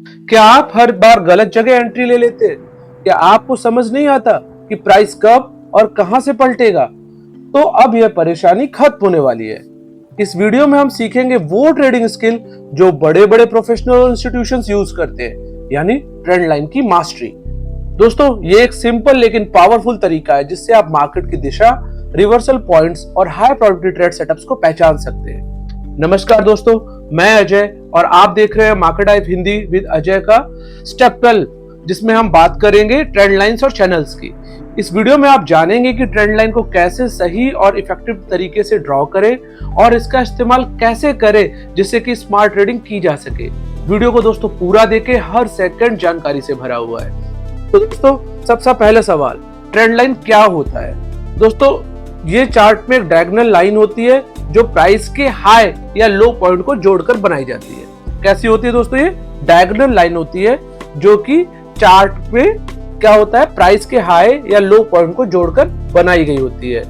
क्या आप हर बार गलत जगह एंट्री ले लेते हैं? क्या आपको समझ नहीं आता कि प्राइस कब और कहां से पलटेगा? तो अब यह परेशानी खत्म होने वाली है। इस वीडियो में हम सीखेंगे वो ट्रेडिंग स्किल जो बड़े बड़े प्रोफेशनल इंस्टीट्यूशंस यूज करते हैं, यानी ट्रेंड लाइन की मास्टरी। दोस्तों, ये एक सिंपल लेकिन पावरफुल तरीका है जिससे आप मार्केट की दिशा, रिवर्सल पॉइंट्स और हाई प्रोबेबिलिटी ट्रेड सेटअप्स को पहचान सकते हैं। नमस्कार दोस्तों, मैं अजय और आप देख रहे हैं मार्केट आइफ हिंदी विद अजय का स्टेप 12, जिसमें हम बात करेंगे ट्रेंड लाइंस और चैनल्स की। इस वीडियो में आप जानेंगे कि ट्रेंड लाइन को कैसे सही और इफेक्टिव तरीके से ड्रॉ करें और इसका इस्तेमाल कैसे करें जिससे कि स्मार्ट ट्रेडिंग की जा सके। वीडियो को दोस्तों पूरा देखें, हर सेकंड जानकारी से भरा हुआ है। तो दोस्तों, सबसे पहला सवाल, ट्रेंड लाइन क्या होता है? दोस्तों, ये चार्ट में एक डायगोनल लाइन होती है जो प्राइस के हाई या लो पॉइंट को जोड़कर बनाई जाती है। कैसी होती है दोस्तों? ये डायगोनल लाइन होती है जो कि चार्ट में क्या होता है, प्राइस के हाई या लो पॉइंट को जोड़कर बनाई गई होती है।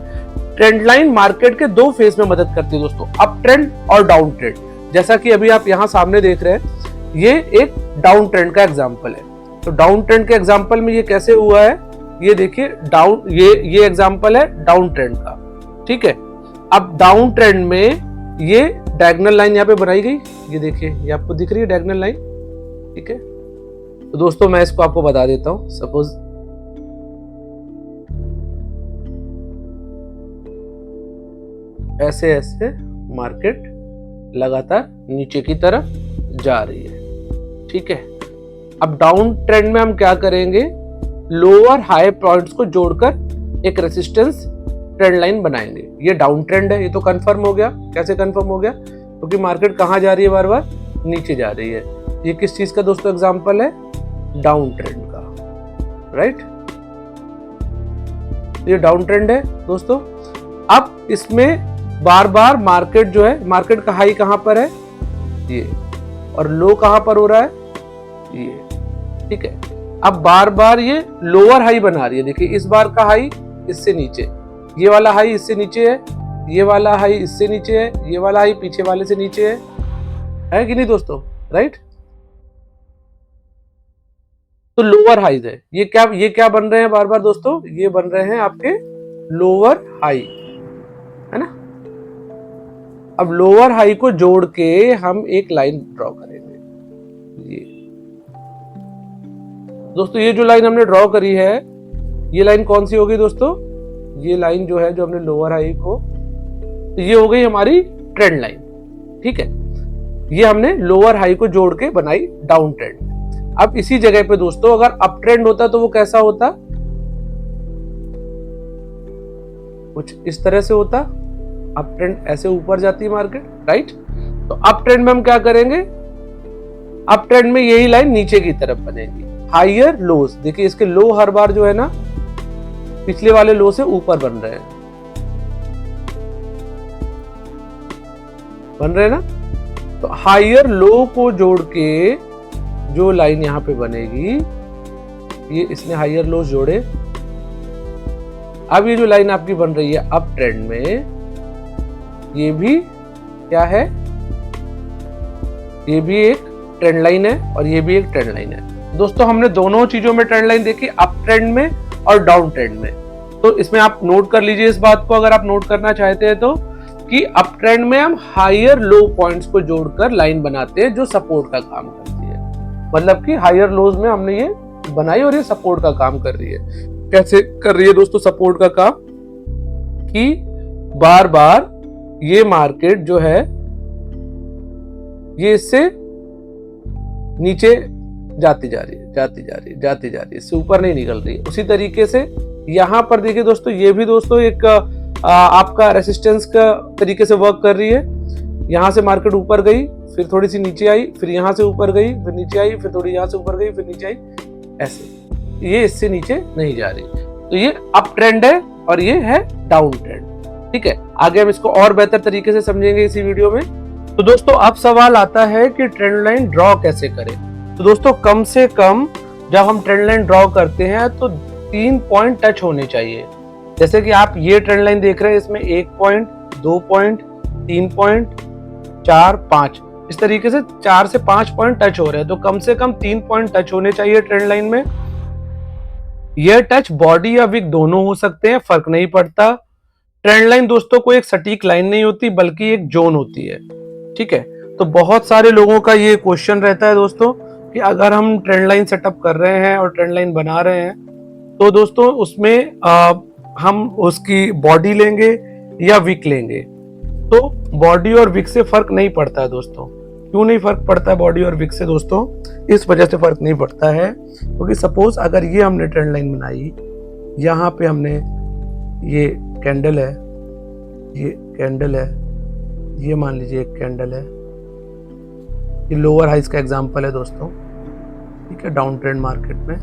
ट्रेंड लाइन मार्केट के दो फेज में मदद करती है दोस्तों, अप ट्रेंड और डाउन ट्रेंड। जैसा कि अभी आप यहाँ सामने देख रहे हैं, ये एक डाउन ट्रेंड का एग्जाम्पल है। तो डाउन ट्रेंड के एग्जाम्पल में ये कैसे हुआ है, ये देखिए डाउन, ये एग्जाम्पल है डाउन ट्रेंड का। ठीक है, अब डाउन ट्रेंड में ये डायगोनल लाइन यहाँ पे बनाई गई, ये देखिए, ये आपको दिख रही है डायगोनल लाइन। ठीक है, तो दोस्तों मैं इसको आपको बता देता हूं। सपोज ऐसे ऐसे मार्केट लगातार नीचे की तरफ जा रही है। ठीक है, अब डाउन ट्रेंड में हम क्या करेंगे, लोअर हाई पॉइंट्स को जोड़कर एक रेसिस्टेंस ट्रेंड लाइन बनाएंगे। ये डाउन ट्रेंड है, ये तो कंफर्म हो गया। कैसे कंफर्म हो गया? क्योंकि मार्केट कहां जा रही है, बार बार नीचे जा रही है। ये किस चीज का दोस्तों एग्जांपल है? डाउन ट्रेंड का, राइट? ये डाउन ट्रेंड है दोस्तों। अब इसमें बार बार मार्केट जो है, मार्केट का हाई कहां पर है? ये, और लो कहां पर हो रहा है? ये। ठीक है, अब बार बार ये लोअर हाई बना रही है। देखिए, इस बार का हाई इससे नीचे, ये वाला हाई इससे नीचे है, ये वाला हाई इससे नीचे है, ये वाला हाई पीछे वाले से नीचे है कि नहीं दोस्तों? राइट? तो लोअर हाईज है। ये क्या बन रहे हैं बार बार दोस्तों? ये बन रहे हैं आपके लोअर हाई, है ना? अब लोअर हाई को जोड़ के हम एक लाइन ड्रॉ करेंगे। ये दोस्तों, ये जो लाइन हमने ड्रॉ करी है, ये लाइन कौन सी होगी दोस्तों? ये लाइन जो है, जो हमने लोअर हाई को, तो ये हो गई हमारी ट्रेंड लाइन। ठीक है, ये हमने लोअर हाई को जोड़ के बनाई डाउन ट्रेंड। अब इसी जगह पे दोस्तों अगर अप ट्रेंड होता तो वो कैसा होता? कुछ इस तरह से होता। अप ट्रेंड ऐसे ऊपर जाती है मार्केट, राइट? तो अप ट्रेंड में हम क्या करेंगे, अप ट्रेंड में यही लाइन नीचे की तरफ बनेगी। हायर लोज, देखिए इसके लो हर बार जो है ना, पिछले वाले लो से ऊपर बन रहे हैं ना। तो हायर लो को जोड़ के जो लाइन यहां पे बनेगी, ये इसने हायर लो जोड़े। अब ये जो लाइन आपकी बन रही है अप ट्रेंड में, ये भी क्या है? ये भी एक ट्रेंड लाइन है और ये भी एक ट्रेंड लाइन है। दोस्तों, हमने दोनों चीजों में ट्रेंड लाइन देखी, अप ट्रेंड में और डाउन ट्रेंड में। तो इसमें आप नोट कर लीजिए इस बात को, अगर आप नोट करना चाहते हैं तो, कि अप ट्रेंड में हम हायर लो पॉइंट्स को जोड़कर लाइन बनाते हैं जो सपोर्ट का काम करती है। मतलब कि हायर लोज में हमने ये बनाई और ये सपोर्ट का काम कर रही है। कैसे कर रही है दोस्तों सपोर्ट का काम? कि बार बार ये मार्केट जो है, ये इससे नीचे जाती जा रही है, इससे ऊपर नहीं निकल रही है। उसी तरीके से यहां पर देखिए दोस्तों, ये भी दोस्तों एक आपका रेसिस्टेंस का तरीके से वर्क कर रही है। यहां से मार्केट ऊपर गई, फिर थोड़ी सी नीचे आई, फिर यहां से ऊपर गई, फिर नीचे आई, फिर थोड़ी यहां से ऊपर गई, फिर नीचे आई, ऐसे। ये इससे नीचे नहीं जा रही। तो ये अप ट्रेंड है और ये है डाउन ट्रेंड। ठीक है, आगे हम इसको और बेहतर तरीके से समझेंगे इसी वीडियो में। तो दोस्तों, अब सवाल आता है कि ट्रेंड लाइन ड्रॉ कैसे करें। तो दोस्तों, कम से कम जब हम ट्रेंड लाइन ड्रॉ करते हैं तो 3 पॉइंट टच होने चाहिए। जैसे कि आप ये ट्रेंड लाइन देख रहे हैं, इसमें 1 पॉइंट, 2 पॉइंट, 3 पॉइंट, 4, 5 इस तरीके से 4 से 5 पॉइंट टच हो रहे हैं, तो कम से कम 3 पॉइंट टच होने चाहिए ट्रेंड लाइन में। यह टच बॉडी या विक दोनों हो सकते हैं, फर्क नहीं पड़ता। ट्रेंड लाइन दोस्तों कोई एक सटीक लाइन नहीं होती, बल्कि एक जोन होती है। ठीक है, तो बहुत सारे लोगों का ये क्वेश्चन रहता है दोस्तों कि अगर हम ट्रेंड लाइन सेटअप कर रहे हैं और ट्रेंड लाइन बना रहे हैं, तो दोस्तों उसमें हम उसकी बॉडी लेंगे या विक लेंगे। तो बॉडी और विक से फर्क नहीं पड़ता है दोस्तों। क्यों नहीं फर्क पड़ता है बॉडी और विक से दोस्तों? इस वजह से फर्क नहीं पड़ता है क्योंकि सपोज अगर ये हमने ट्रेंड लाइन बनाई, यहाँ पे हमने ये कैंडल है, ये कैंडल है, ये मान लीजिए एक कैंडल है, ये लोअर हाइस का एग्जांपल है दोस्तों। ठीक है, डाउन ट्रेंड मार्केट में।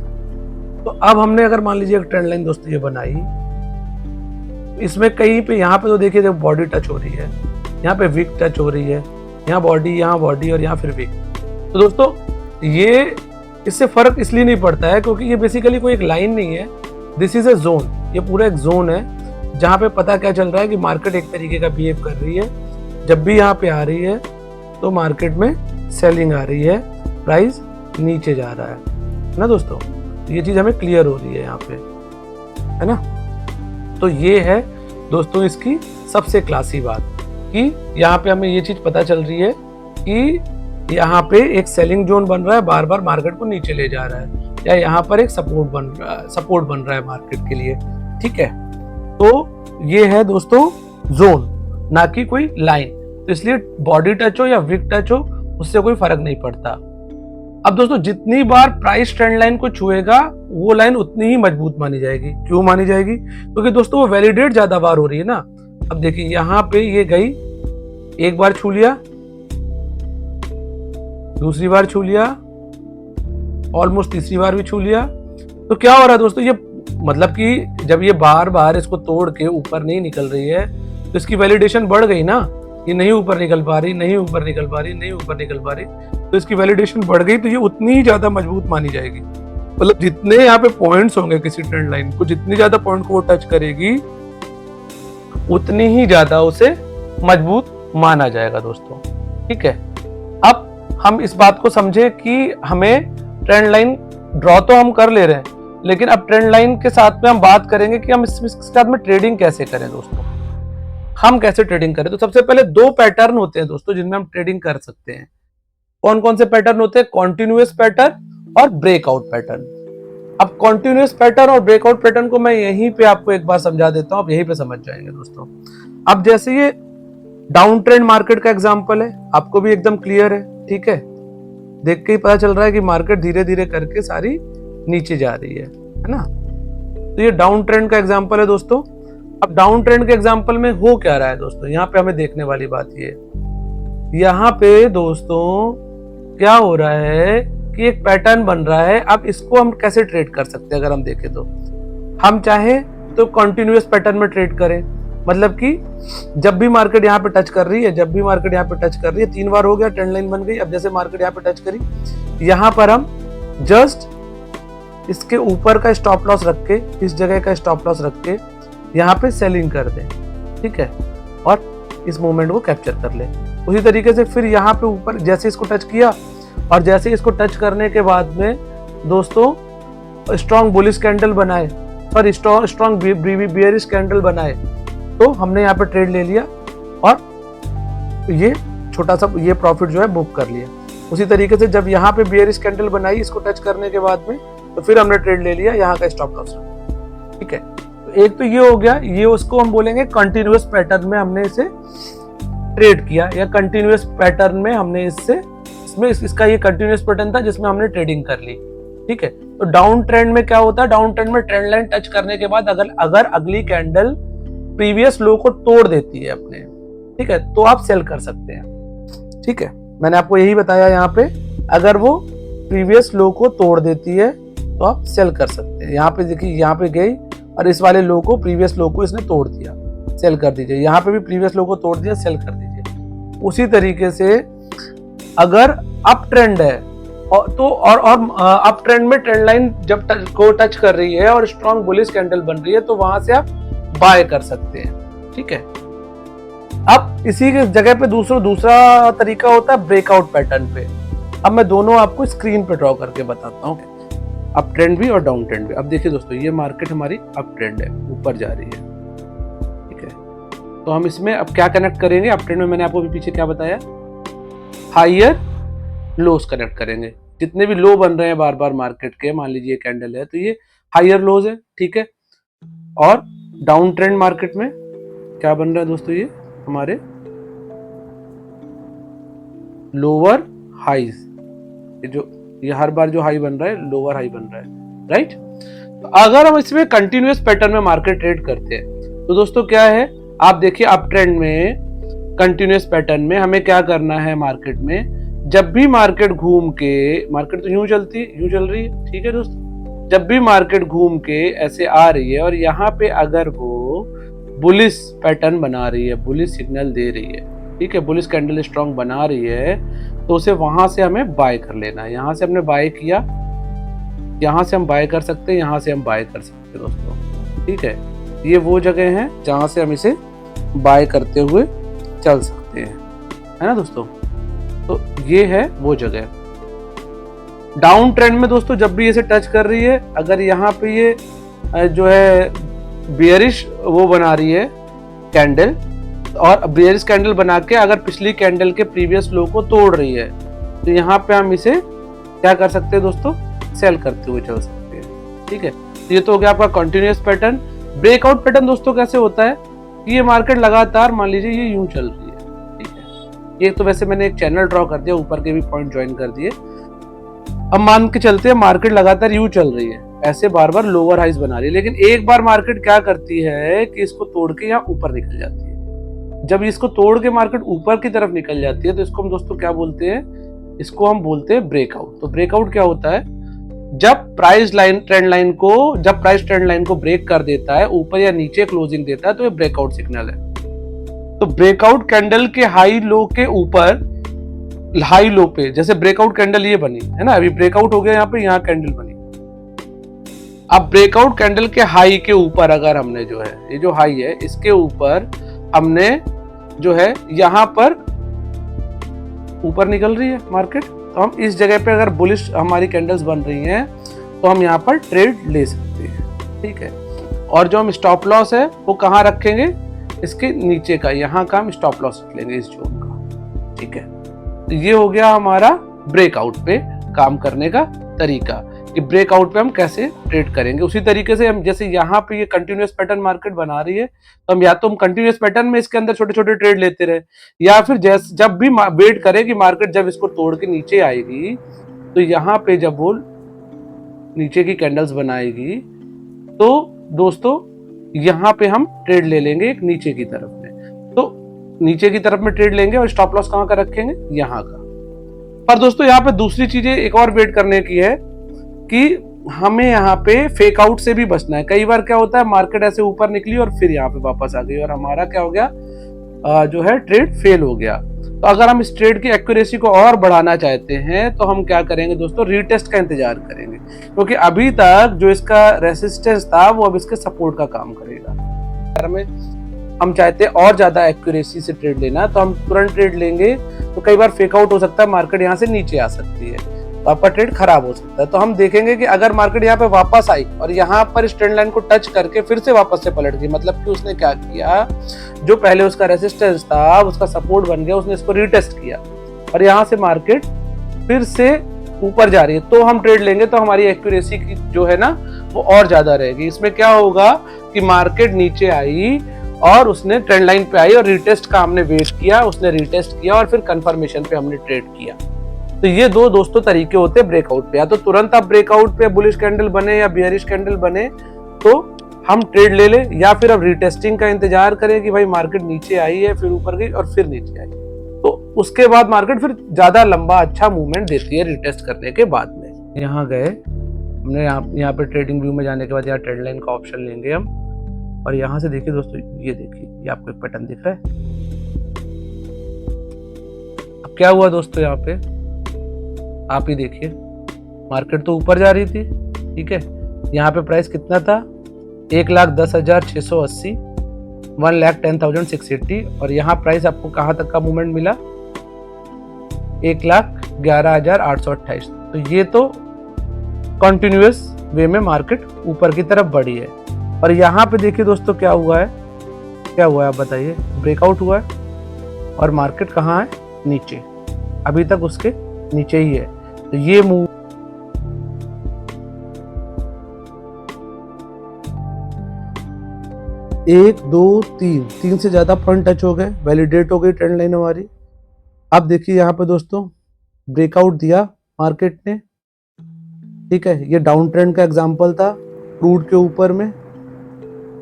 तो अब हमने अगर मान लीजिए एक ट्रेंड लाइन दोस्तों ये बनाई, इसमें कहीं पे यहाँ पे तो देखिए जब बॉडी टच हो रही है, यहाँ पे विक टच हो रही है, यहाँ बॉडी और यहाँ फिर विक। तो दोस्तों ये इससे फर्क इसलिए नहीं पड़ता है क्योंकि ये बेसिकली कोई एक लाइन नहीं है, दिस इज ए जोन। ये पूरा एक जोन है जहाँ पे पता क्या चल रहा है कि मार्केट एक तरीके का बिहेव कर रही है। जब भी यहाँ पे आ रही है तो मार्केट में सेलिंग आ रही है, प्राइस नीचे जा रहा है ना दोस्तों। ये चीज हमें क्लियर हो रही है यहाँ पे, है ना। तो ये है दोस्तों इसकी सबसे क्लासी बात कि यहाँ पे हमें ये चीज पता चल रही है कि यहाँ पे एक सेलिंग जोन बन रहा है, बार बार मार्केट को नीचे ले जा रहा है, या यहाँ पर एक सपोर्ट बन रहा है मार्केट के लिए। ठीक है, तो ये है दोस्तों जोन, ना कि कोई लाइन। तो इसलिए बॉडी टच हो या विक टच हो उससे कोई फर्क नहीं पड़ता। अब दोस्तों जितनी बार प्राइस ट्रेंड लाइन को छुएगा वो लाइन उतनी ही मजबूत मानी जाएगी। क्यों मानी जाएगी? क्योंकि दोस्तों वो वैलिडेट ज्यादा बार हो रही है ना। अब देखिए यहाँ पे ये गई, एक बार छू लिया, दूसरी बार छू लिया, ऑलमोस्ट तीसरी बार भी छू लिया। तो क्या हो रहा है दोस्तों, ये मतलब कि जब ये बार बार इसको तोड़ के ऊपर नहीं निकल रही है तो इसकी वैलिडेशन बढ़ गई ना। ये नहीं ऊपर निकल पा रही, नहीं ऊपर निकल पा रही, नहीं ऊपर निकल पा रही, तो इसकी वैलिडेशन बढ़ गई, तो ये उतनी ही ज्यादा मजबूत मानी जाएगी। मतलब जितने यहाँ पे पॉइंट्स होंगे किसी ट्रेंड लाइन को, जितनी ज्यादा पॉइंट को वो टच करेगी उतनी ही ज्यादा उसे मजबूत माना जाएगा दोस्तों। ठीक है, अब हम इस बात को समझे कि हमें ट्रेंड लाइन ड्रॉ तो हम कर ले रहे हैं, लेकिन अब ट्रेंड लाइन के साथ में हम बात करेंगे कि हम इसके साथ में ट्रेडिंग कैसे करें दोस्तों। हम कैसे ट्रेडिंग करें? तो सबसे पहले दो पैटर्न होते हैं दोस्तों जिनमें हम ट्रेडिंग कर सकते हैं। कौन कौन से पैटर्न होते हैं? कॉन्टिन्यूअस पैटर्न और ब्रेकआउट पैटर्न। अब कॉन्टिन्यूअस पैटर्न और ब्रेकआउट पैटर्न को मैं यहीं पे आपको एक बार समझा देता हूं, आप यहीं पे समझ जाएंगे दोस्तों। अब जैसे ये डाउन ट्रेंड मार्केट का एग्जांपल है, आपको भी एकदम क्लियर है। ठीक है, देख के ही पता चल रहा है कि मार्केट धीरे धीरे करके सारी नीचे जा रही है ना। तो ये डाउन ट्रेंड का एग्जांपल है दोस्तों। अब डाउन ट्रेंड के एग्जांपल में हो क्या रहा है दोस्तों, यहाँ पे हमें देखने वाली बात ये, यहाँ पे दोस्तों क्या हो रहा है कि एक पैटर्न बन रहा है। अब इसको हम कैसे ट्रेड कर सकते हैं? अगर हम देखें तो हम चाहे तो कंटिन्यूअस पैटर्न में ट्रेड करें, मतलब कि जब भी मार्केट यहाँ पे टच कर रही है, जब भी मार्केट यहाँ पे टच कर रही है, 3 बार हो गया, ट्रेंड लाइन बन गई। अब जैसे मार्केट यहाँ पे टच करी, यहाँ पर हम जस्ट इसके ऊपर का स्टॉप लॉस रख के, इस जगह का स्टॉप लॉस रख के यहाँ पे सेलिंग कर दें। ठीक है, और इस मूवमेंट को कैप्चर कर ले। उसी तरीके से फिर यहाँ पे ऊपर जैसे इसको टच किया, और जैसे इसको टच करने के बाद में दोस्तों स्ट्रॉन्ग बुलिश कैंडल बनाए और स्ट्रॉन्ग बियरिश कैंडल बनाए, तो हमने यहाँ पे ट्रेड ले लिया और ये छोटा सा ये प्रॉफिट जो है बुक कर लिया। उसी तरीके से जब यहाँ पे बियरिश कैंडल बनाई इसको टच करने के बाद में, तो फिर हमने ट्रेड ले लिया, यहाँ का स्टॉप लॉस रखा। ठीक है, तो एक तो ये हो गया, ये उसको हम बोलेंगे कंटिन्यूअस पैटर्न में हमने इसे ट्रेड किया, या कंटिन्यूअस पैटर्न में हमने इसमें इसका ये कंटिन्यूअस पैटर्न था जिसमें हमने ट्रेडिंग कर ली। ठीक है, तो डाउन ट्रेंड में क्या होता है? डाउन ट्रेंड में ट्रेंड लाइन टच करने के बाद अगर अगली कैंडल प्रीवियस लो को तोड़ देती है अपने, ठीक है, तो आप सेल कर सकते हैं। ठीक है, मैंने आपको यही बताया यहाँ पे, अगर वो प्रीवियस लो को तोड़ देती है तो आप सेल कर सकते हैं। यहाँ पे देखिए, यहाँ पे गई और इस वाले लो को, प्रीवियस लो को इसने तोड़ दिया, सेल कर दीजिए। यहाँ पे भी प्रीवियस लो को तोड़ दिया, सेल कर दीजिए। उसी तरीके से अगर अप ट्रेंड है तो और अप ट्रेंड में ट्रेंड लाइन जब को टच कर रही है और स्ट्रॉन्ग बुलिश कैंडल बन रही है, तो वहां से आप बाय कर सकते हैं। ठीक है, अब इसी के जगह पे दूसरा तरीका होता है ब्रेकआउट पैटर्न पे। अब मैं दोनों आपको स्क्रीन पे ड्रॉ करके बताता हूँ, अप ट्रेंड भी और डाउन ट्रेंड भी। अब देखिए दोस्तों, ये मार्केट हमारी अप ट्रेंड है, ऊपर जा रही है, ठीक है। तो हम इसमें अब क्या कनेक्ट करेंगे, अप ट्रेंड में मैंने आपको पीछे क्या बताया, हायर लोस कनेक्ट करेंगे। जितने भी लो बन रहे हैं बार बार मार्केट के, मान लीजिए कैंडल है तो ये हायर लोज है, ठीक है। और डाउन ट्रेंड मार्केट में क्या बन रहा है दोस्तों, ये हमारे लोअर हाईज, ये हर बार जो हाई बन रहा है लोअर हाई बन रहा है, राइट। तो अगर हम इसमें कंटिन्यूअस पैटर्न में मार्केट ट्रेड करते हैं तो दोस्तों क्या है, आप देखिए अप ट्रेंड में कंटिन्यूअस पैटर्न में हमें क्या करना है, मार्केट में जब भी मार्केट घूम के, मार्केट तो यूं चल रही है, ठीक है दोस्तों, जब भी मार्केट घूम के ऐसे आ रही है और यहाँ पे अगर वो बुलिश पैटर्न बना रही है, बुलिश सिग्नल दे रही है, ठीक है, बुलिश कैंडल स्ट्रॉन्ग बना रही है, तो उसे वहां से हमें बाय कर लेना है। यहां से हमने बाय किया, यहां से हम बाय कर सकते हैं, यहां से हम बाय कर सकते हैं दोस्तों, ठीक है। ये वो जगह है जहां से हम इसे बाय करते हुए चल सकते हैं, है ना दोस्तों। तो ये है वो जगह। डाउन ट्रेंड में दोस्तों जब भी इसे टच कर रही है, अगर यहाँ पे ये जो है बियरिश वो बना रही है कैंडल, और बियरिश कैंडल बना के अगर पिछली कैंडल के प्रीवियस लो को तोड़ रही है, तो यहाँ पे हम इसे क्या कर सकते हैं दोस्तों, सेल करते हुए चल सकते हैं, ठीक है। तो ये तो हो गया आपका कंटिन्यूअस पैटर्न। ब्रेकआउट पैटर्न दोस्तों कैसे होता है, ये मार्केट लगातार मान लीजिए ये यूं चल रही है, ठीक है। ये तो वैसे मैंने एक चैनल ड्रॉ कर दिया, ऊपर के भी पॉइंट ज्वाइन कर दिए। अब मान के चलते हैं मार्केट लगातार यूं चल रही है, ऐसे बार बार लोअर हाइज बना रही है, लेकिन एक बार मार्केट क्या करती है कि इसको तोड़ के यहाँ ऊपर निकल जाती है। जब इसको तोड़ के मार्केट ऊपर की तरफ निकल जाती है तो इसको हम दोस्तों क्या बोलते हैं, इसको हम बोलते हैं ब्रेकआउट। तो ब्रेकआउट क्या होता है, जब प्राइस ट्रेंड लाइन को ब्रेक कर देता है, ऊपर या नीचे क्लोजिंग देता है, तो ये ब्रेकआउट सिग्नल है। तो ब्रेकआउट कैंडल के हाई लो के ऊपर, हाई लो पे जैसे ब्रेकआउट कैंडल ये बनी है ना, अभी ब्रेकआउट हो गया यहाँ पे, यहाँ कैंडल बनी। अब ब्रेकआउट कैंडल के हाई के ऊपर अगर हमने जो है, ये जो हाई है इसके ऊपर हमने जो है यहाँ पर ऊपर निकल रही है मार्केट, तो हम इस जगह पे अगर बुलिश हमारी कैंडल्स बन रही हैं तो हम यहाँ पर ट्रेड ले सकते हैं, ठीक है। और जो हम स्टॉप लॉस है वो कहाँ रखेंगे, इसके नीचे का, यहाँ का हम स्टॉप लॉस रख लेंगे, इस जोन का, ठीक है। तो ये हो गया हमारा ब्रेकआउट पे काम करने का तरीका, कि ब्रेकआउट पे हम कैसे ट्रेड करेंगे। उसी तरीके से हम जैसे यहाँ पे ये कंटिन्यूअस पैटर्न मार्केट बना रही है, तो हम या तो हम कंटिन्यूअस पैटर्न में इसके अंदर छोटे छोटे ट्रेड लेते रहे, या फिर जब भी वेट करें कि मार्केट जब इसको तोड़ के नीचे आएगी, तो यहाँ पे जब वो नीचे की कैंडल्स बनाएगी तो दोस्तों यहाँ पे हम ट्रेड ले लेंगे एक नीचे की तरफ में। तो नीचे की तरफ में ट्रेड लेंगे और स्टॉप लॉस कहाँ का रखेंगे, यहाँ का। पर दोस्तों यहाँ पे दूसरी चीजें एक और वेट करने की है कि हमें यहाँ पे फेक आउट से भी बचना है। कई बार क्या होता है, मार्केट ऐसे ऊपर निकली और फिर यहाँ पे वापस आ गई और हमारा क्या हो गया, जो है ट्रेड फेल हो गया। तो अगर हम इस ट्रेड की एक्यूरेसी को और बढ़ाना चाहते हैं तो हम क्या करेंगे दोस्तों, रीटेस्ट का इंतजार करेंगे, क्योंकि अभी तक जो इसका रेसिस्टेंस था वो अब इसके सपोर्ट का काम करेगा। हम चाहते हैं और ज्यादा एक्यूरेसी से ट्रेड लेना, तो हम तुरंत ट्रेड लेंगे तो कई बार फेक आउट हो सकता है, मार्केट यहाँ से नीचे आ सकती है, तो आपका ट्रेड खराब हो सकता है। तो हम देखेंगे कि अगर मार्केट यहाँ पे वापस आई और यहाँ पर इस ट्रेंड लाइन को टच करके फिर से वापस से पलट गई, मतलब कि उसने क्या किया, जो पहले उसका रेसिस्टेंस था उसका सपोर्ट बन गया, उसने इसको रीटेस्ट किया और यहाँ से मार्केट फिर से ऊपर जा रही है, तो हम ट्रेड लेंगे। तो हमारी एक्यूरेसी की जो है ना वो और ज्यादा रहेगी। इसमें क्या होगा कि मार्केट नीचे आई और उसने ट्रेंड लाइन पे आई और रीटेस्ट का हमने वेट किया, उसने रीटेस्ट किया और फिर कंफर्मेशन पे हमने ट्रेड किया। तो ये दो दोस्तों तरीके होते हैं ब्रेकआउट पे, या तो तुरंत आप ब्रेकआउट पे बुलिश कैंडल बने या बियरिश कैंडल बने तो हम ट्रेड ले ले, या फिर अब रीटेस्टिंग का इंतजार करें कि भाई मार्केट नीचे आई है फिर ऊपर गई और फिर नीचे आई, तो उसके बाद मार्केट फिर ज्यादा लंबा अच्छा मूवमेंट देती है रीटेस्ट करने के बाद में। यहाँ गए हमने, यहाँ पे ट्रेडिंग व्यू में जाने के बाद यहाँ ट्रेंड लाइन का ऑप्शन लेंगे हम, और यहाँ से देखिए दोस्तों, ये देखिए ये आपको एक पैटर्न दिख रहा है। अब क्या हुआ दोस्तों, यहाँ पे आप ही देखिए, मार्केट तो ऊपर जा रही थी, ठीक है, यहाँ पे प्राइस कितना था 1,10,680, 1,10,680 और यहाँ प्राइस आपको कहाँ तक का मूवमेंट मिला 1,11,828। तो ये तो कंटिन्यूअस वे में मार्केट ऊपर की तरफ बढ़ी है। और यहाँ पे देखिए दोस्तों क्या हुआ है, आप बताइए। ब्रेकआउट हुआ है और मार्केट कहाँ है, नीचे, अभी तक उसके नीचे ही है। तो ये मूव 1 2 3 से ज्यादा पॉइंट टच हो गए, वैलिडेट हो गई ट्रेंड लाइन हमारी। अब देखिए यहाँ पे दोस्तों ब्रेकआउट दिया मार्केट ने, ठीक है। ये डाउन ट्रेंड का एग्जांपल था क्रूड के ऊपर में।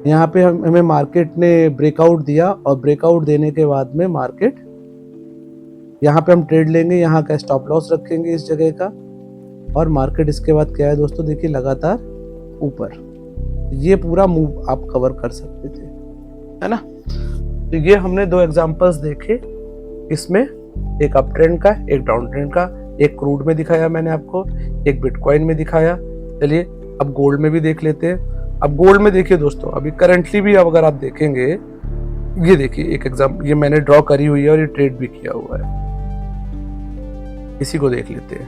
यहाँ पे हमें मार्केट ने ब्रेकआउट दिया और ब्रेकआउट देने के बाद में मार्केट यहाँ पे हम ट्रेड लेंगे, यहाँ का स्टॉप लॉस रखेंगे इस जगह का। और मार्केट इसके बाद क्या है दोस्तों, देखिए लगातार ऊपर। ये पूरा मूव आप कवर कर सकते थे, है ना। तो ये हमने 2 एग्जांपल्स देखे इसमें, एक अप ट्रेंड का, एक डाउन ट्रेंड का। एक क्रूड में दिखाया मैंने आपको, एक बिटकॉइन में दिखाया। चलिए अब गोल्ड में भी देख लेते हैं। अब गोल्ड में देखिए दोस्तों, अभी करंटली भी अब अगर आप देखेंगे, ये देखिए एक एग्जाम, ये मैंने ड्रॉ करी हुई है और ये ट्रेड भी किया हुआ है। इसी को देख लेते हैं।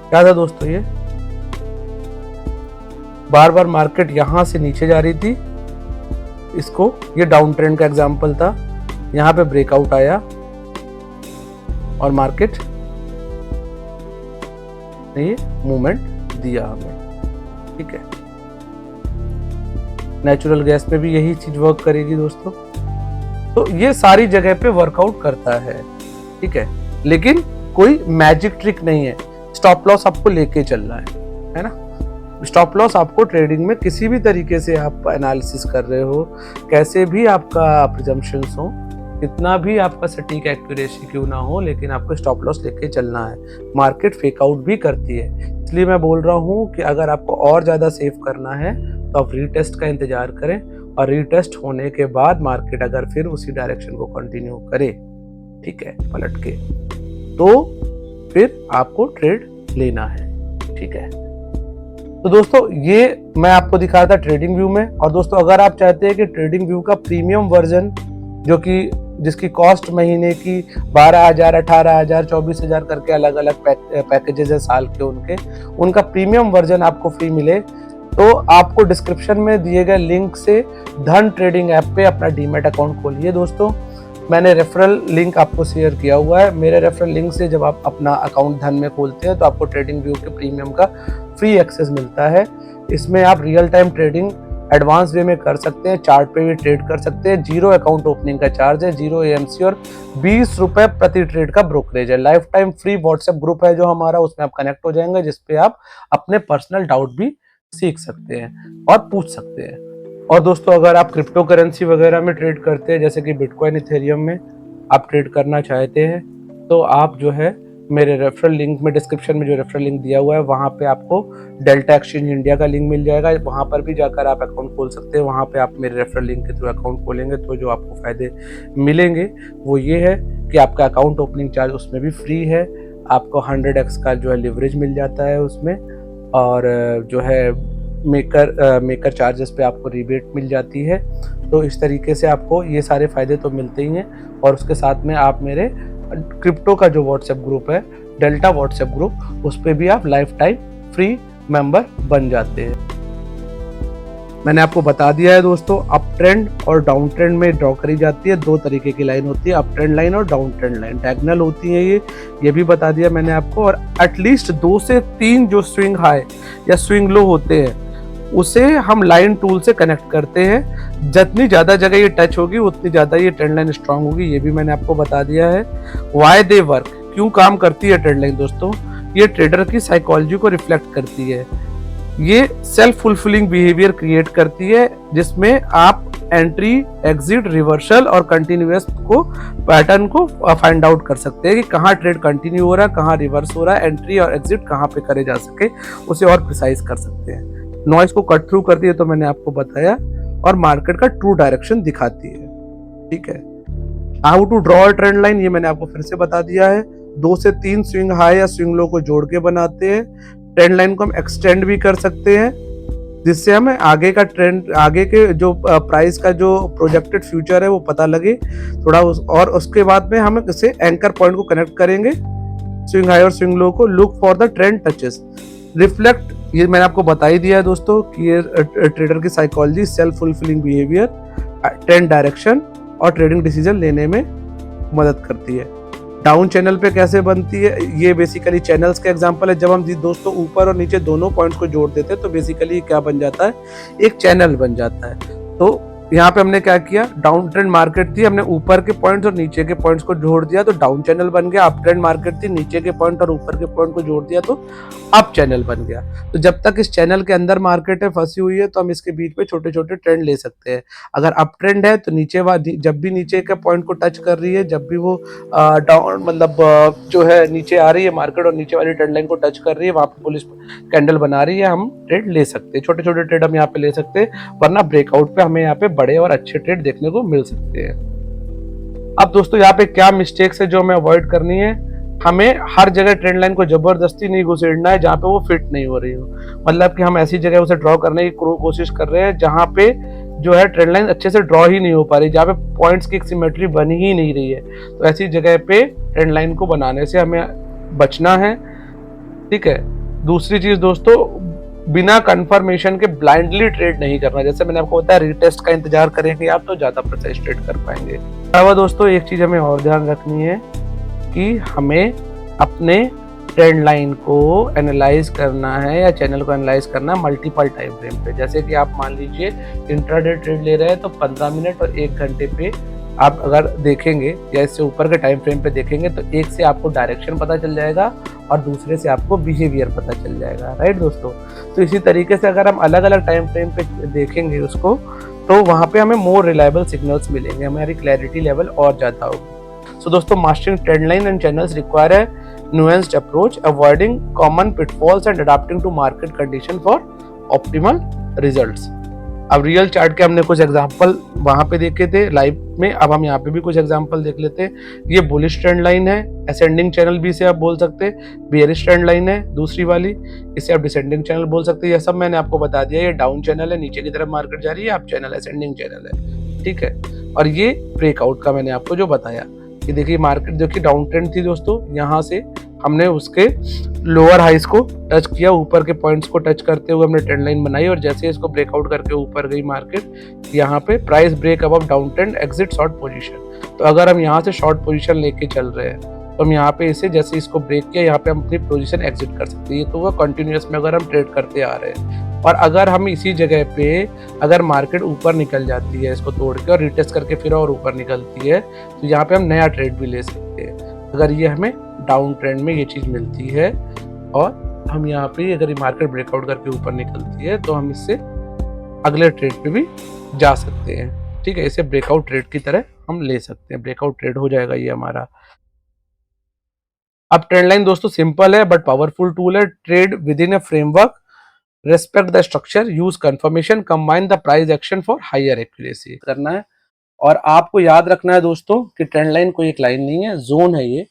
क्या था दोस्तों, ये बार बार मार्केट यहां से नीचे जा रही थी, इसको, ये डाउन ट्रेंड का एग्जांपल था। यहां पे ब्रेकआउट आया और मार्केट ने ये मूवमेंट दिया हमें, ठीक है। नेचुरल गैस में भी यही चीज वर्क करेगी दोस्तों। तो ये सारी जगह पे वर्कआउट करता है, ठीक है। लेकिन कोई मैजिक ट्रिक नहीं है। स्टॉप लॉस आपको लेके चलना है ना। स्टॉप लॉस आपको ट्रेडिंग में किसी भी तरीके से आप एनालिसिस कर रहे हो, कैसे भी आपका प्रिजम्पशंस हो, कितना भी आपका सटीक एक्यूरेसी क्यों ना हो, लेकिन आपको स्टॉप लॉस लेके चलना है। मार्केट फेक आउट भी करती है, इसलिए मैं बोल रहा हूँ कि अगर आपको और ज़्यादा सेव करना है तो आप रीटेस्ट का इंतजार करें, और रीटेस्ट होने के बाद मार्केट अगर फिर उसी डायरेक्शन को कंटिन्यू करे, ठीक है, पलट के, तो फिर आपको ट्रेड लेना है, ठीक है। तो दोस्तों ये मैं आपको दिखाया था ट्रेडिंग व्यू में। और दोस्तों अगर आप चाहते हैं कि ट्रेडिंग व्यू का प्रीमियम वर्जन, जो कि जिसकी कॉस्ट महीने की 12,000, 18,000, 24,000 करके अलग अलग पैकेजेस है साल के, उनका प्रीमियम वर्जन आपको फ्री मिले, तो आपको डिस्क्रिप्शन में दिए गए लिंक से धन ट्रेडिंग ऐप पे अपना डीमैट अकाउंट खोलिए दोस्तों। मैंने रेफरल लिंक आपको शेयर किया हुआ है। मेरे रेफरल लिंक से जब आप अपना अकाउंट धन में खोलते हैं तो आपको ट्रेडिंग व्यू के प्रीमियम का फ्री एक्सेस मिलता है। इसमें आप रियल टाइम ट्रेडिंग एडवांस वे में कर सकते हैं, चार्ट पे भी ट्रेड कर सकते हैं। 0 अकाउंट ओपनिंग का चार्ज है, 0 AMC और 20 रुपए प्रति ट्रेड का ब्रोकरेज है। Life time free WhatsApp group है जो हमारा, उसमें आप कनेक्ट हो जाएंगे, जिसपे आप अपने पर्सनल डाउट भी सीख सकते हैं और पूछ सकते हैं। और दोस्तों अगर आप क्रिप्टो करेंसी वगैरह में ट्रेड करते हैं, जैसे कि बिटकॉइन, इथेरियम में आप ट्रेड करना चाहते हैं, तो आप जो है मेरे रेफरल लिंक में, डिस्क्रिप्शन में जो रेफरल लिंक दिया हुआ है, वहाँ पे आपको डेल्टा एक्सचेंज इंडिया का लिंक मिल जाएगा। वहाँ पर भी जाकर आप अकाउंट खोल सकते हैं। वहाँ पे आप मेरे रेफरल लिंक के थ्रू अकाउंट खोलेंगे तो जो आपको फायदे मिलेंगे वो ये है कि आपका अकाउंट ओपनिंग चार्ज उसमें भी फ्री है, आपको 100x का जो है लिवरेज मिल जाता है उसमें, और जो है मेकर चार्जेस पे आपको रिबेट मिल जाती है। तो इस तरीके से आपको ये सारे फायदे तो मिलते ही हैं। और उसके साथ में आप मेरे क्रिप्टो का जो व्हाट्सएप ग्रुप है, डेल्टा व्हाट्सएप ग्रुप, उस पर भी आप लाइफ टाइम फ्री मेंबर बन जाते हैं। मैंने आपको बता दिया है दोस्तों, अप ट्रेंड और डाउन ट्रेंड में ड्रॉ करी जाती है। 2 तरीके की लाइन होती है, अप ट्रेंड लाइन और डाउन ट्रेंड लाइन। डायगोनल होती है ये भी बता दिया मैंने आपको। और एटलीस्ट 2 से 3 जो स्विंग हाई या स्विंग लो होते हैं, उसे हम लाइन टूल से कनेक्ट करते हैं। जितनी ज्यादा जगह ये टच होगी उतनी ज्यादा ये ट्रेंड लाइन स्ट्रांग होगी, ये भी मैंने आपको बता दिया है। व्हाई दे वर्क, क्यों काम करती है ट्रेंड लाइन दोस्तों, ये ट्रेडर की साइकोलॉजी को रिफ्लेक्ट करती है। ये सेल्फ फुलफिलिंग बिहेवियर क्रिएट करती है, जिसमें आप एंट्री, एग्जिट, रिवर्सल और कंटिन्यूअस को पैटर्न को फाइंड आउट कर सकते हैं कि कहाँ ट्रेड कंटिन्यू हो रहा है, कहाँ रिवर्स हो रहा है, एंट्री और एग्जिट कहाँ पे करे जा सके, उसे और प्रिसाइज कर सकते हैं। नॉइज को कट थ्रू करती है, तो मैंने आपको बताया, और मार्केट का ट्रू डायरेक्शन दिखाती है, ठीक है। How to draw trend line, ये मैंने आपको फिर से बता दिया है। 2 से 3 स्विंग हाई या स्विंग लो को जोड़ के बनाते हैं। ट्रेंड लाइन को हम एक्सटेंड भी कर सकते हैं, जिससे हमें आगे का ट्रेंड, आगे के जो प्राइस का जो प्रोजेक्टेड फ्यूचर है वो पता लगे थोड़ा और उसके बाद में हम इसे एंकर पॉइंट को कनेक्ट करेंगे स्विंग हाई और स्विंग लो को। Look for the trend touches reflect, ये मैंने आपको बता ही दिया है दोस्तों कि ये ट्रेडर की psychology, self fulfilling behaviour, trend direction और ट्रेडिंग डिसीजन लेने में मदद करती है। डाउन चैनल पे कैसे बनती है, ये बेसिकली चैनल्स का एग्जांपल है। जब हम दोस्तों ऊपर और नीचे दोनों पॉइंट्स को जोड़ देते हैं तो बेसिकली क्या बन जाता है, एक चैनल बन जाता है। तो यहाँ पे हमने क्या किया, डाउन ट्रेंड मार्केट थी, हमने ऊपर के पॉइंट्स और नीचे के पॉइंट्स को जोड़ दिया तो डाउन चैनल बन गया। अप ट्रेंड मार्केट थी, नीचे के पॉइंट और ऊपर के पॉइंट को जोड़ दिया तो अप चैनल बन गया। तो जब तक इस चैनल के अंदर मार्केट है फंसी हुई है तो हम इसके बीच में छोटे छोटे ट्रेंड ले सकते हैं। अगर अप ट्रेंड है तो नीचे जब भी नीचे के पॉइंट को टच कर रही है, जब भी वो डाउन मतलब जो है नीचे आ रही है मार्केट और नीचे वाली ट्रेंड लाइन को टच कर रही है, वहां पर पुलिस कैंडल बना रही है, हम ट्रेड ले सकते हैं। छोटे छोटे ट्रेड हम यहाँ पे ले सकते हैं, वरना ब्रेकआउट पे हमें यहाँ पे बड़े और अच्छे ट्रेड देखने को मिल सकते हैं। अब दोस्तों यहाँ पे क्या मिस्टेक्स है जो हमें अवॉइड करनी है, हमें हर जगह ट्रेंड लाइन को जबरदस्ती नहीं घुसेड़ना है जहां पे वो फिट नहीं हो रही हो। मतलब कि हम ऐसी जगह उसे ड्रॉ करने की कोशिश कर रहे हैं जहां पे जो है ट्रेंड लाइन अच्छे से ड्रॉ ही नहीं हो पा रही, जहाँ पे पॉइंट्स की एक सिमेट्री बन ही नहीं रही है। तो ऐसी जगह पे ट्रेंड लाइन को बनाने से हमें बचना है, ठीक है। दूसरी चीज दोस्तों, बिना कंफर्मेशन के ब्लाइंडली ट्रेड नहीं करना। जैसे मैंने आपको बताया, रीटेस्ट का इंतजार करेंगे आप तो ज्यादा प्रिसाइज ट्रेड कर पाएंगे। अलावा दोस्तों एक चीज हमें और ध्यान रखनी है कि हमें अपने ट्रेंड लाइन को एनालाइज करना है या चैनल को एनालाइज करना है मल्टीपल टाइम फ्रेम पे। जैसे कि आप मान लीजिए इंट्राडे ट्रेड ले रहे हैं तो 15 मिनट और 1 घंटे पे आप अगर देखेंगे या इससे ऊपर के टाइम फ्रेम पे देखेंगे तो एक से आपको डायरेक्शन पता चल जाएगा और दूसरे से आपको बिहेवियर पता चल जाएगा, राइट दोस्तों। तो इसी तरीके से अगर हम अलग अलग टाइम फ्रेम पे देखेंगे उसको तो वहाँ पे हमें मोर रिलायबल सिग्नल्स मिलेंगे, हमारी क्लैरिटी लेवल और ज़्यादा होगी। सो दोस्तों, mastering trend line and channels require है nuanced approach, avoiding common pitfalls and adapting to market condition for optimal results। अब रियल चार्ट के हमने कुछ एग्जांपल वहां पे देखे थे लाइव में, अब हम यहाँ पे भी कुछ एग्जांपल देख लेते हैं। ये बुलिश ट्रेंड लाइन है, असेंडिंग चैनल भी इसे आप बोल सकते हैं। बेयरिश ट्रेंड लाइन है दूसरी वाली, इसे आप डिसेंडिंग चैनल बोल सकते हैं। ये सब मैंने आपको बता दिया। ये डाउन चैनल है, नीचे की तरफ मार्केट जा रही है, अप चैनल असेंडिंग चैनल है, ठीक है। और ये ब्रेकआउट का मैंने आपको जो बताया कि देखिए मार्केट देखिए डाउन ट्रेंड थी दोस्तों, यहाँ से हमने उसके लोअर हाइस को टच किया, ऊपर के पॉइंट्स को टच करते हुए हमने ट्रेंड लाइन बनाई और जैसे इसको ब्रेकआउट करके ऊपर गई मार्केट, यहाँ पे price break above down trend exit short position. तो अगर हम यहाँ से शॉर्ट पोजीशन लेके चल रहे हैं तो हम यहाँ पे इसे जैसे इसको ब्रेक किया, यहाँ पे हम अपनी पोजीशन एग्जिट कर सकते हैं। ये तो वह कंटिन्यूअस में अगर हम ट्रेड करते आ रहे हैं। और अगर हम इसी जगह पे अगर मार्केट ऊपर निकल जाती है इसको तोड़ के और रिटेस्ट करके फिर और ऊपर निकलती है तो यहाँ पे हम नया ट्रेड भी ले सकते हैं। अगर ये हमें डाउन ट्रेंड में ये चीज़ मिलती है और हम यहाँ पे अगर ये मार्केट ब्रेकआउट करके ऊपर निकलती है तो हम इससे अगले ट्रेड पे भी जा सकते हैं, ठीक है। इसे ब्रेकआउट ट्रेड की तरह हम ले सकते हैं, ब्रेकआउट ट्रेड हो जाएगा ये हमारा। अब ट्रेंड लाइन दोस्तों सिंपल है बट पावरफुल टूल है। Trade within a framework, respect the structure, use confirmation, combine the price action for higher accuracy करना है। और आपको याद रखना है दोस्तों कि ट्रेंड लाइन कोई एक लाइन नहीं है, जोन है ये।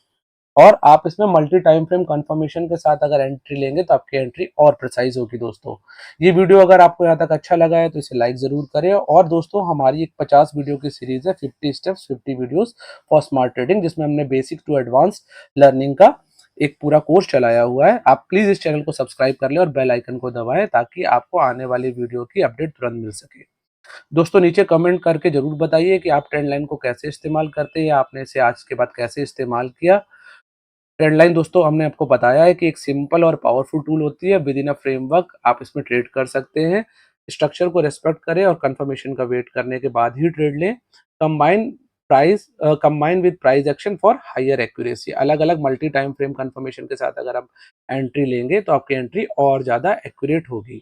और आप इसमें मल्टी टाइम फ्रेम कंफर्मेशन के साथ अगर एंट्री लेंगे तो आपकी एंट्री और प्रिसाइज होगी दोस्तों। ये वीडियो अगर आपको यहाँ तक अच्छा लगा है तो इसे लाइक जरूर करें। और दोस्तों हमारी एक 50 वीडियो की सीरीज है 50 steps 50 videos for smart trading, जिसमें हमने बेसिक टू एडवांस लर्निंग का एक पूरा कोर्स चलाया हुआ है। आप प्लीज इस चैनल को सब्सक्राइब कर लें और बेल आइकन को दबाएं ताकि आपको आने वाली वीडियो की अपडेट तुरंत मिल सके। दोस्तों नीचे कमेंट करके जरूर बताइए कि आप ट्रेंड लाइन को कैसे इस्तेमाल करते हैं या आपने इसे आज के बाद कैसे इस्तेमाल किया। ट्रेंड लाइन दोस्तों हमने आपको बताया है कि एक सिंपल और पावरफुल टूल होती है। विद इन अ फ्रेमवर्क आप इसमें ट्रेड कर सकते हैं। स्ट्रक्चर को रेस्पेक्ट करें और कंफर्मेशन का वेट करने के बाद ही ट्रेड लें। Combine combine with price action for higher accuracy. अलग अलग मल्टी टाइम फ्रेम कंफर्मेशन के साथ अगर आप एंट्री लेंगे तो आपकी एंट्री और ज्यादा एक्यूरेट होगी।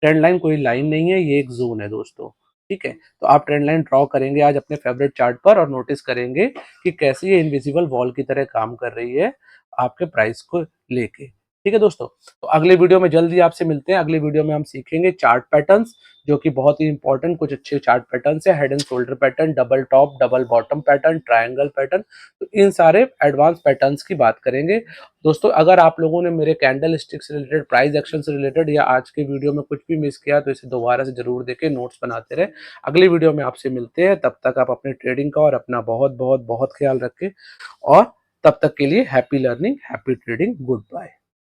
ट्रेंड लाइन कोई लाइन नहीं है, ये एक जोन है दोस्तों, ठीक है। तो आप ट्रेंड लाइन ड्रॉ करेंगे आज अपने फेवरेट चार्ट पर और नोटिस करेंगे कि कैसे ये इनविजिबल वॉल की तरह काम कर रही है आपके प्राइस को लेके। ठीक है दोस्तों, तो अगले वीडियो में जल्दी आपसे मिलते हैं। अगले वीडियो में हम सीखेंगे चार्ट पैटर्न्स, जो कि बहुत ही इंपॉर्टेंट कुछ अच्छे चार्ट पैटर्न्स है। Head and shoulder pattern, double top double bottom pattern, triangle pattern, तो इन सारे एडवांस पैटर्न्स की बात करेंगे। दोस्तों, अगर आप लोगों ने मेरे कैंडल स्टिक से रिलेटेड, प्राइस एक्शन से रिलेटेड या आज के वीडियो में कुछ भी मिस किया तो इसे दोबारा से जरूर देखें, नोट्स बनाते रहे। अगली वीडियो में आपसे मिलते हैं, तब तक आप अपने ट्रेडिंग का और अपना बहुत बहुत बहुत ख्याल रखें, और तब तक के लिए happy learning, happy trading, good bye.